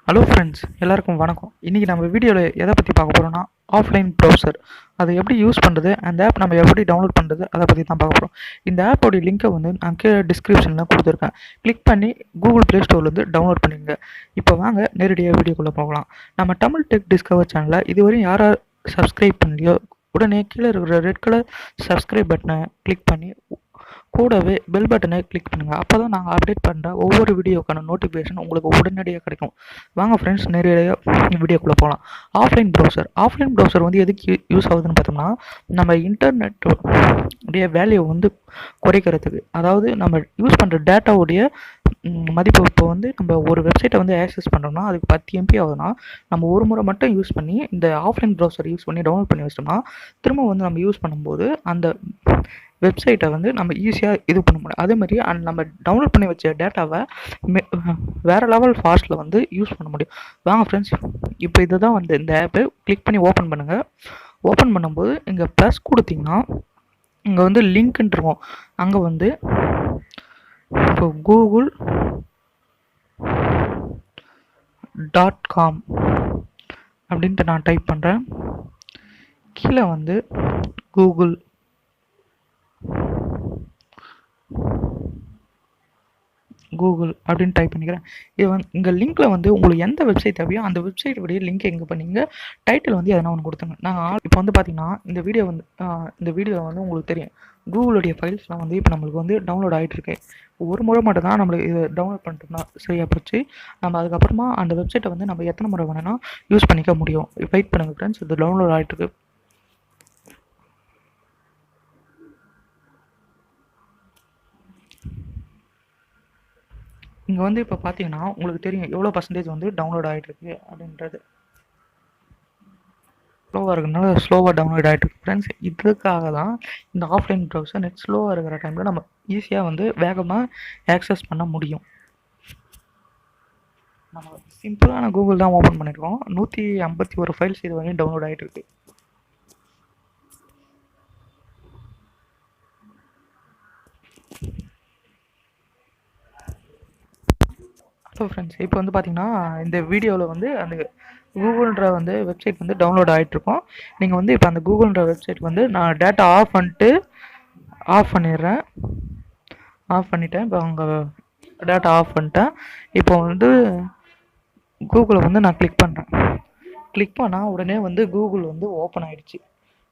Hello friends, எல்லாருக்கும் வணக்கம். இன்றைக்கி நம்ம வீடியோவில் எதை பற்றி பார்க்க போகிறோம்னா, ஆஃப்லைன் ப்ரௌசர் அதை எப்படி யூஸ் பண்ணுறது, அந்த ஆப் நம்ம எப்படி டவுன்லோட் பண்ணுறது, அதை பற்றி தான் பார்க்க போகிறோம். இந்த ஆப்போடைய லிங்க்கை வந்து நான் கீழே டிஸ்கிரிப்ஷனில் கொடுத்துருக்கேன். கிளிக் பண்ணி கூகுள் ப்ளே ஸ்டோர்லேருந்து டவுன்லோட் பண்ணிங்க. இப்போ வாங்க நேரடியாக வீடியோக்குள்ளே போகலாம். நம்ம தமிழ் டெக் டிஸ்கவர் சேனலை இதுவரையும் யாராவது சப்ஸ்கிரைப் பண்ணலையோ, உடனே கீழே இருக்கிற ரெட் கலர் சப்ஸ்கிரைப் பட்டனை கிளிக் பண்ணி கூடவே பெல் பட்டனை கிளிக் பண்ணுங்கள். அப்போ தான் நாங்கள் அப்டேட் பண்ணுற ஒவ்வொரு வீடியோக்கான நோட்டிஃபிகேஷன் உங்களுக்கு உடனடியாக கிடைக்கும். வாங்க ஃப்ரெண்ட்ஸ், நேரடியாக வீடியோக்குள்ளே போகலாம். ஆஃப்லைன் ப்ரௌசர் வந்து எதுக்கு யூஸ் ஆகுதுன்னு பார்த்தோம்னா, நம்ம இன்டர்நெட் உடைய வேல்யூ வந்து குறைக்கிறதுக்கு, அதாவது நம்ம யூஸ் பண்ணுற டேட்டாவுடைய மதிப்பு. இப்போ வந்து நம்ம ஒரு வெப்சைட்டை வந்து ஆக்சஸ் பண்ணுறோம்னா அதுக்கு 10 MB ஆகுதுன்னா, நம்ம ஒரு முறை மட்டும் யூஸ் பண்ணி இந்த ஆஃப்லைன் ப்ரௌசர் யூஸ் பண்ணி டவுன்லோட் பண்ணி வச்சிட்டோம்னா, திரும்ப வந்து நம்ம யூஸ் பண்ணும்போது அந்த வெப்சைட்டை வந்து நம்ம ஈஸியாக இது பண்ண முடியும். அதே மாதிரி நம்ம டவுன்லோட் பண்ணி வச்ச டேட்டாவை வேறு லெவல் ஃபாஸ்ட்டில் வந்து யூஸ் பண்ண முடியும். வாங்க ஃப்ரெண்ட்ஸ், இப்போ இதை தான் வந்து இந்த ஆப்பை கிளிக் பண்ணி ஓப்பன் பண்ணுங்கள். ஓப்பன் பண்ணும்போது இங்கே ப்ளஸ் கொடுத்தீங்கன்னா இங்கே வந்து லிங்க்ன்னு இருக்கும். அங்கே வந்து இப்போ google.com அப்படின்ட்டு நான் டைப் பண்ணுறேன். கீழே வந்து கூகுள் அப்படின்னு டைப் பண்ணிக்கிறேன். இது வந்து இங்கே லிங்க்கில் வந்து உங்களுக்கு எந்த வெப்சைட் தேவையோ அந்த வெப்சைட்டுடைய லிங்க் எங்கே பண்ணீங்க, டைட்டில் வந்து எதனா ஒன்று கொடுத்துங்க. நாங்கள் இப்போ வந்து பார்த்தீங்கன்னா இந்த வீடியோவில் வந்து உங்களுக்கு தெரியும், கூகுளுடைய ஃபைல்ஸ்லாம் வந்து இப்போ நம்மளுக்கு வந்து டவுன்லோட் ஆகிட்டு இருக்கு. ஒரு முறை மட்டும் தான் நம்மளுக்கு இது டவுன்லோட் பண்ணிட்டோம்னா சரியாக போச்சு. நம்ம அதுக்கப்புறமா அந்த வெப்சைட்டை வந்து நம்ம எத்தனை முறை வேணும்னா யூஸ் பண்ணிக்க முடியும். வெயிட் பண்ணுங்கள் ஃப்ரெண்ட்ஸ், இது டவுன்லோட் ஆகிட்டு இருக்கு. இங்கே வந்து இப்போ பார்த்தீங்கன்னா உங்களுக்கு தெரியும் எவ்வளோ பர்சன்டேஜ் வந்து டவுன்லோட் ஆகிட்டுருக்கு அப்படின்றது. ஸ்லோவாக இருக்கிறதுனால ஸ்லோவாக டவுன்லோட் ஆகிட்டுருக்கு ஃப்ரெண்ட்ஸ். இதுக்காக தான் இந்த ஆஃப்லைன் ப்ரௌசர் நெட் ஸ்லோவாக இருக்கிற டைமில் நம்ம ஈஸியாக வந்து வேகமாக ஆக்சஸ் பண்ண முடியும். நம்ம சிம்பிளான கூகுள் தான் ஓப்பன் பண்ணியிருக்கோம். 151 ஃபைல்ஸ் இது வரையும் டவுன்லோட் ஆகிட்டு இருக்கு. ஹலோ ஃப்ரெண்ட்ஸ், இப்போ வந்து பார்த்தீங்கன்னா இந்த வீடியோவில் வந்து அந்த கூகுள்ன்ற வந்து வெப்சைட் வந்து டவுன்லோட் ஆகிட்ருக்கோம். நீங்கள் வந்து இப்போ அந்த கூகுள்ன்ற வெப்சைட் வந்து நான் டேட்டா ஆஃப் பண்ணிட்டேன். இப்போ அங்கே டேட்டா ஆஃப் பண்ணிட்டேன். இப்போ வந்து கூகுளை வந்து நான் கிளிக் பண்ணுறேன். கிளிக் பண்ணால் உடனே வந்து கூகுள் வந்து ஓப்பன் ஆகிடுச்சு.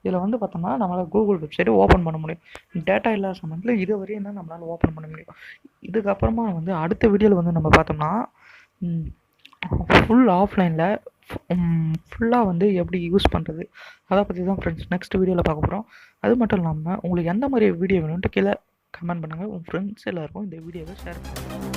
இதில் வந்து பார்த்தோம்னா நம்மளால் கூகுள் வெப்சைட்டை ஓப்பன் பண்ண முடியும். டேட்டா இல்லாத சமயத்தில் இது வரையும் தான் நம்மளால் ஓப்பன் பண்ண முடியும். இதுக்கப்புறமா வந்து அடுத்த வீடியோவில் வந்து நம்ம பார்த்தோம்னா ஃபுல் ஆஃப்லைனில் ஃபுல்லாக வந்து எப்படி யூஸ் பண்ணுறது அதை பற்றி தான் ஃப்ரெண்ட்ஸ் நெக்ஸ்ட் வீடியோவில் பார்க்க போகிறோம். அது மட்டும் இல்லாமல் உங்களுக்கு எந்த மாதிரி வீடியோ வேணும்ன்ட்டு கீழே கமெண்ட் பண்ணுங்கள். உங்கள் ஃப்ரெண்ட்ஸ் எல்லாருக்கும் இந்த வீடியோவை ஷேர் பண்ணுங்கள்.